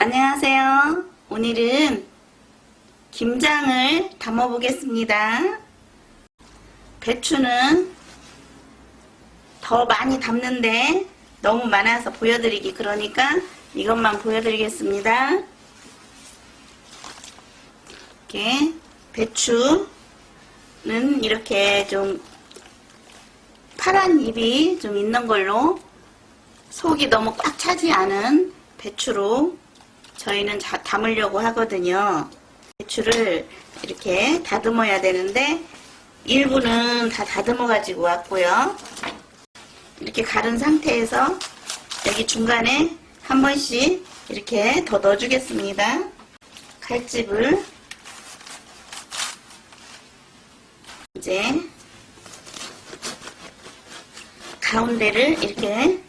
안녕하세요. 오늘은 김장을 담아 보겠습니다. 배추는 더 많이 담는데 너무 많아서 보여드리기 그러니까 이것만 보여드리겠습니다. 이렇게 배추는 이렇게 좀 파란 잎이 좀 있는 걸로 속이 너무 꽉 차지 않은 배추로 저희는 담으려고 하거든요. 배추를 이렇게 다듬어야 되는데 일부는 다 다듬어 가지고 왔고요. 이렇게 갈은 상태에서 여기 중간에 한 번씩 이렇게 더 넣어 주겠습니다. 칼집을 이제 가운데를 이렇게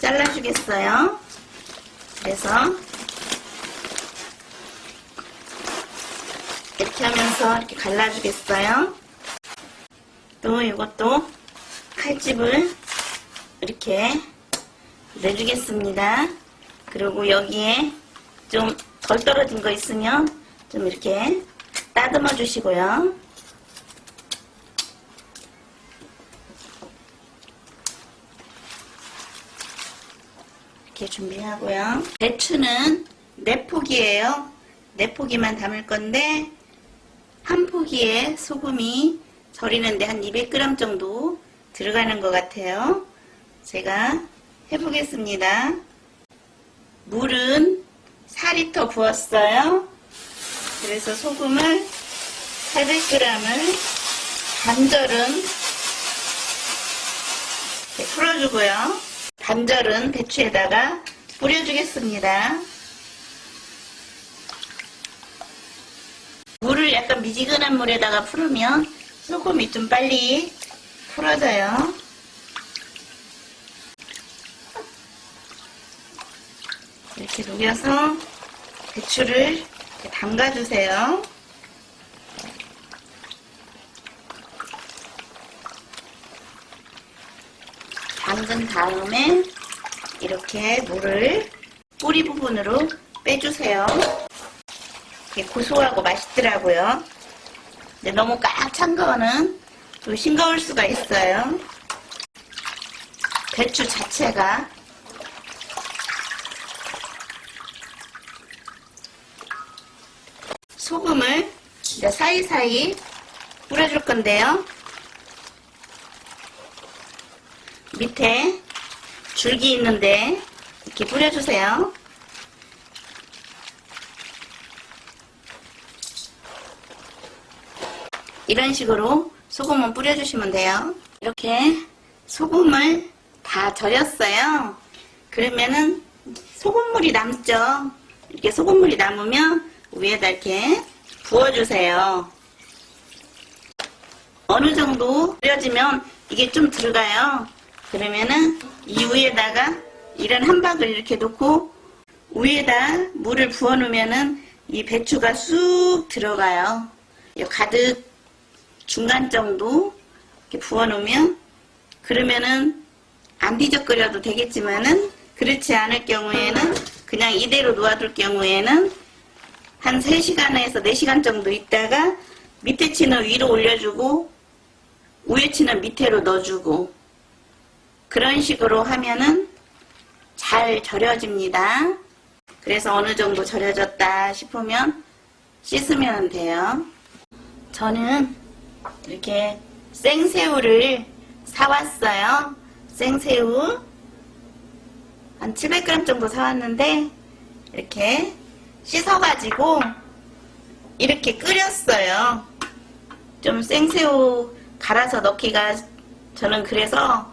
잘라 주겠어요. 그래서 이렇게 하면서 이렇게 갈라주겠어요. 또 이것도 칼집을 이렇게 내주겠습니다. 그리고 여기에 좀 덜 떨어진 거 있으면 좀 이렇게 따듬어 주시고요. 이렇게 준비하고요. 배추는 4포기예요. 4포기만 담을 건데 한 포기에 소금이 절이는데 한 200g 정도 들어가는 것 같아요. 제가 해보겠습니다. 물은 4리터 부었어요. 그래서 소금을 800g을 반절은 이렇게 풀어주고요. 반절은 배추에다가 뿌려주겠습니다. 물을 약간 미지근한 물에다가 풀으면 소금이 좀 빨리 풀어져요. 이렇게 녹여서 배추를 이렇게 담가주세요. 담근 다음에 이렇게 물을 뿌리 부분으로 빼주세요. 고소하고 맛있더라고요. 근데 너무 꽉 찬 거는 좀 싱거울 수가 있어요. 배추 자체가 소금을 이제 사이사이 뿌려줄 건데요. 밑에 줄기 있는데 이렇게 뿌려주세요. 이런 식으로 소금을 뿌려주시면 돼요. 이렇게 소금을 다 절였어요. 그러면은 소금물이 남죠. 이렇게 소금물이 남으면 위에다 이렇게 부어주세요. 어느 정도 뿌려지면 이게 좀 들어가요. 그러면은 이 위에다가 이런 한 박을 이렇게 놓고 위에다 물을 부어 놓으면은 이 배추가 쑥 들어가요. 가득 중간 정도 이렇게 부어 놓으면 그러면은 안 뒤적거려도 되겠지만은 그렇지 않을 경우에는 그냥 이대로 놓아둘 경우에는 한 3시간에서 4시간 정도 있다가 밑에 치는 위로 올려주고 위에 치는 밑으로 넣어주고 그런 식으로 하면은 잘 절여집니다. 그래서 어느 정도 절여졌다 싶으면 씻으면 돼요. 저는 이렇게 생새우를 사왔어요. 생새우 한 700g 정도 사왔는데 이렇게 씻어가지고 이렇게 끓였어요. 좀 생새우 갈아서 넣기가 저는 그래서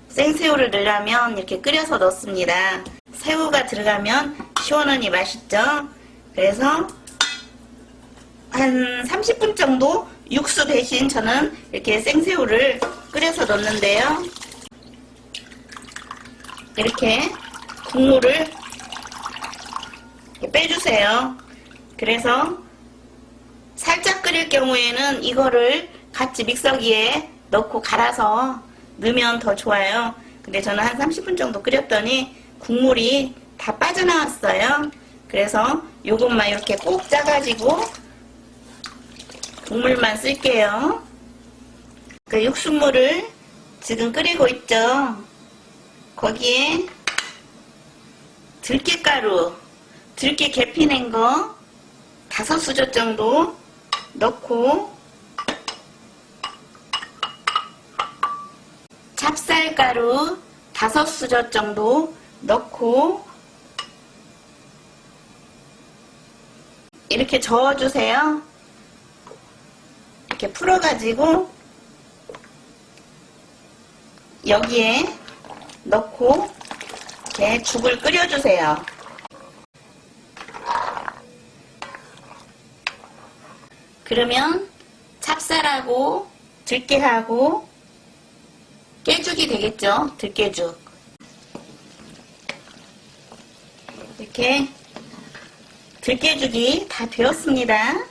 생새우를 넣으려면 이렇게 끓여서 넣습니다. 새우가 들어가면 시원하니 맛있죠. 그래서 한 30분 정도 육수 대신 저는 이렇게 생새우를 끓여서 넣는데요. 이렇게 국물을 이렇게 빼주세요. 그래서 살짝 끓일 경우에는 이거를 같이 믹서기에 넣고 갈아서 넣으면 더 좋아요. 근데 저는 한 30분 정도 끓였더니 국물이 다 빠져나왔어요. 그래서 요것만 이렇게 꼭 짜가지고 국물만 쓸게요. 그 육수물을 지금 끓이고 있죠. 거기에 들깨가루, 들깨 계피 낸 거 5수저 정도 넣고, 찹쌀가루 5수저 정도 넣고, 이렇게 저어주세요. 이렇게 풀어가지고 여기에 넣고 이렇게 죽을 끓여주세요. 그러면 찹쌀하고 들깨하고 깨죽이 되겠죠. 들깨죽. 이렇게 들깨죽이 다 되었습니다.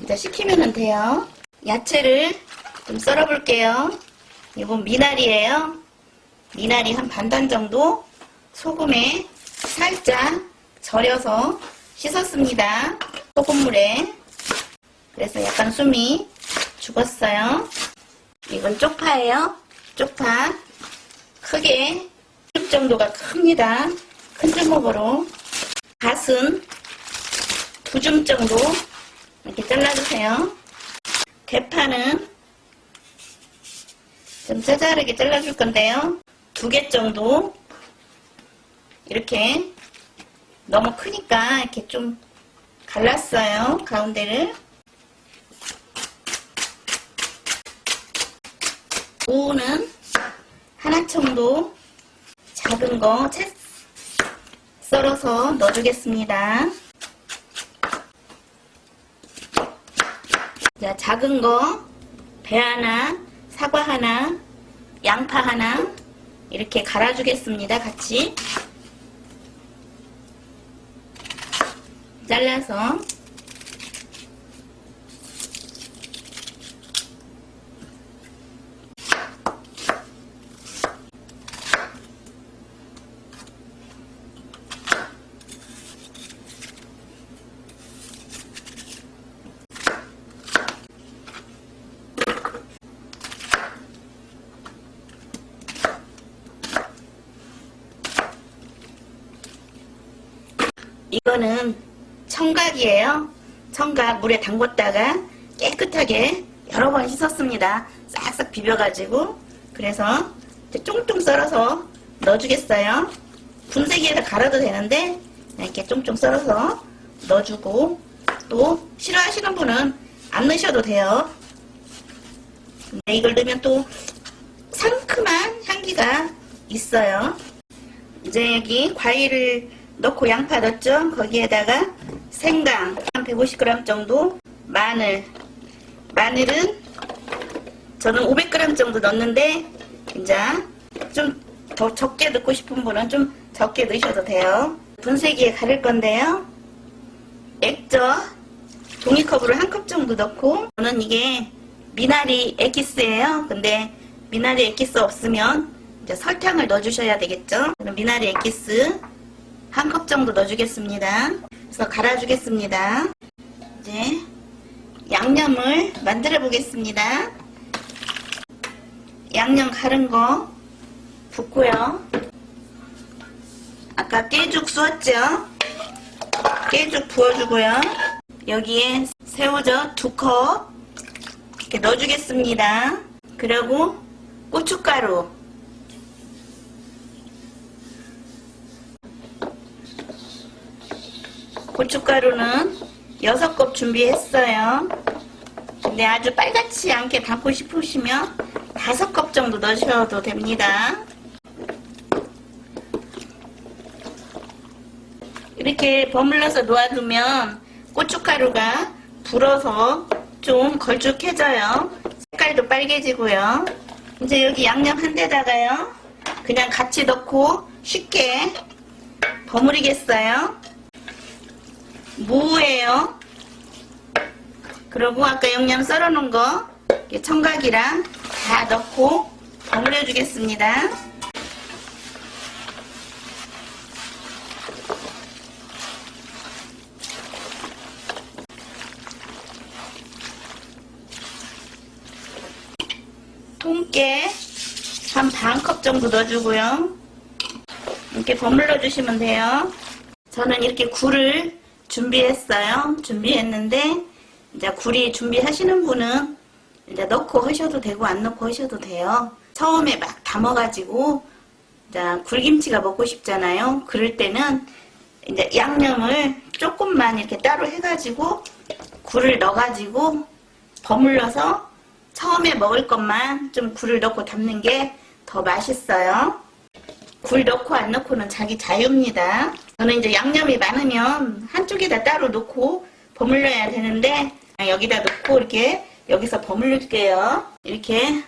이제 식히면 돼요. 야채를 좀 썰어 볼게요. 이건 미나리예요. 미나리 한 반단 정도 소금에 살짝 절여서 씻었습니다. 소금물에. 그래서 약간 숨이 죽었어요. 이건 쪽파예요. 쪽파 크게 1줌 정도가 큽니다. 큰 주먹으로. 갓은 2줌 정도 이렇게 잘라주세요. 대파는 좀 자잘하게 잘라줄 건데요. 2개 정도 이렇게 너무 크니까 이렇게 좀 갈랐어요. 가운데를. 무는 하나 정도 작은 거 채 썰어서 넣어주겠습니다. 자, 작은 거 배 하나, 사과 하나, 양파 하나 이렇게 갈아주겠습니다. 같이 잘라서. 이거는 청각이에요. 청각 물에 담궜다가 깨끗하게 여러 번 씻었습니다. 싹싹 비벼가지고. 그래서 이제 쫑쫑 썰어서 넣어주겠어요. 분쇄기에다 갈아도 되는데 이렇게 쫑쫑 썰어서 넣어주고, 또 싫어하시는 분은 안 넣으셔도 돼요. 근데 이걸 넣으면 또 상큼한 향기가 있어요. 이제 여기 과일을 넣고 양파 넣었죠. 거기에다가 생강 한 150g 정도, 마늘은 저는 500g 정도 넣었는데 이제 좀 더 적게 넣고 싶은 분은 좀 적게 넣으셔도 돼요. 분쇄기에 가릴 건데요. 액젓 종이컵으로 1컵 정도 넣고, 저는 이게 미나리 에기스예요. 근데 미나리 에기스 없으면 이제 설탕을 넣어주셔야 되겠죠. 그럼 미나리 에기스 1컵 정도 넣어주겠습니다. 그래서 갈아주겠습니다. 이제 양념을 만들어 보겠습니다. 양념 갈은 거 붓고요. 아까 깨죽 쑤었죠? 깨죽 부어주고요. 여기에 새우젓 2컵 이렇게 넣어주겠습니다. 그리고 고춧가루 고춧가루는 6컵 준비했어요. 근데 아주 빨갛지 않게 담고 싶으시면 5컵 정도 넣으셔도 됩니다. 이렇게 버물러서 놓아두면 고춧가루가 불어서 좀 걸쭉해져요. 색깔도 빨개지고요. 이제 여기 양념 한 데다가요, 그냥 같이 넣고 쉽게 버무리겠어요. 무예요. 그리고 아까 양념 썰어놓은 거 청각이랑 다 넣고 버무려 주겠습니다. 통깨 한 반 컵 정도 넣어주고요. 이렇게 버물러 주시면 돼요. 저는 이렇게 굴을 준비했어요. 준비했는데 이제 굴이 준비하시는 분은 이제 넣고 하셔도 되고 안 넣고 하셔도 돼요. 처음에 막 담아가지고 이제 굴김치가 먹고 싶잖아요. 그럴 때는 이제 양념을 조금만 이렇게 따로 해가지고 굴을 넣어가지고 버물러서 처음에 먹을 것만 좀 굴을 넣고 담는 게 더 맛있어요. 굴 넣고 안 넣고는 자기 자유입니다. 저는 이제 양념이 많으면 한쪽에다 따로 넣고 버물려야 되는데 여기다 넣고 이렇게 여기서 버무릴게요. 이렇게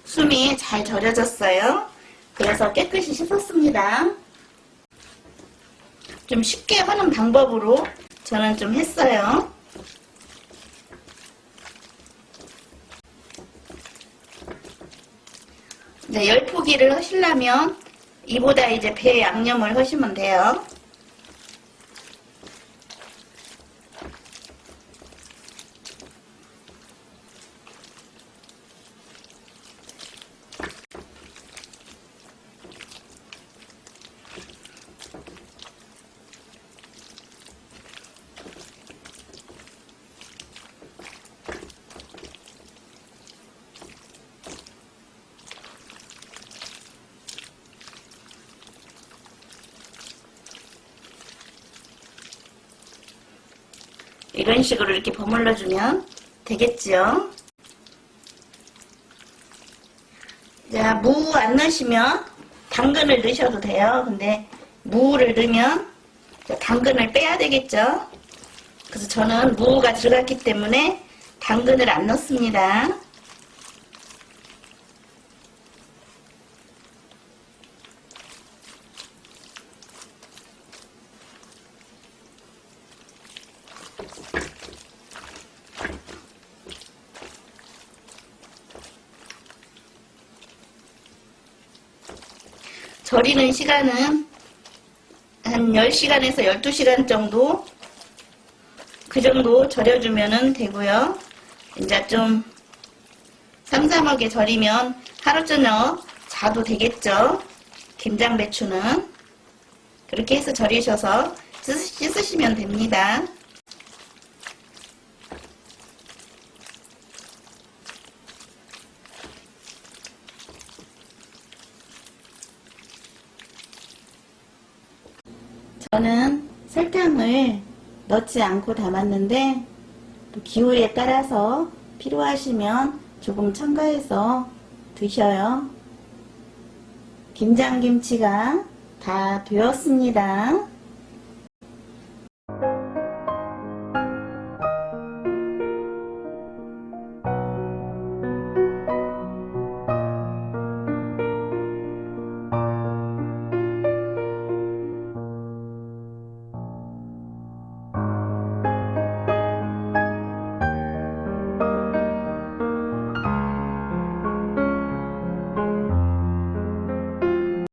숨이 잘 절여졌어요. 그래서 깨끗이 씻었습니다. 좀 쉽게 하는 방법으로 저는 좀 했어요. 이제 열포기를 하시려면 이보다 이제 배 양념을 하시면 돼요. 이런 식으로 이렇게 버물러 주면 되겠죠. 자, 무 안 넣으시면 당근을 넣으셔도 돼요. 근데 무를 넣으면 당근을 빼야 되겠죠. 그래서 저는 무가 들어갔기 때문에 당근을 안 넣습니다. 절이는 시간은 한 10시간에서 12시간 정도 그 정도 절여주면 되고요. 이제 좀 삼삼하게 절이면 하루 저녁 자도 되겠죠. 김장 배추는 그렇게 해서 절이셔서 씻으시면 됩니다. 저는 설탕을 넣지 않고 담았는데 또 기호에 따라서 필요하시면 조금 첨가해서 드셔요. 김장김치가 다 되었습니다.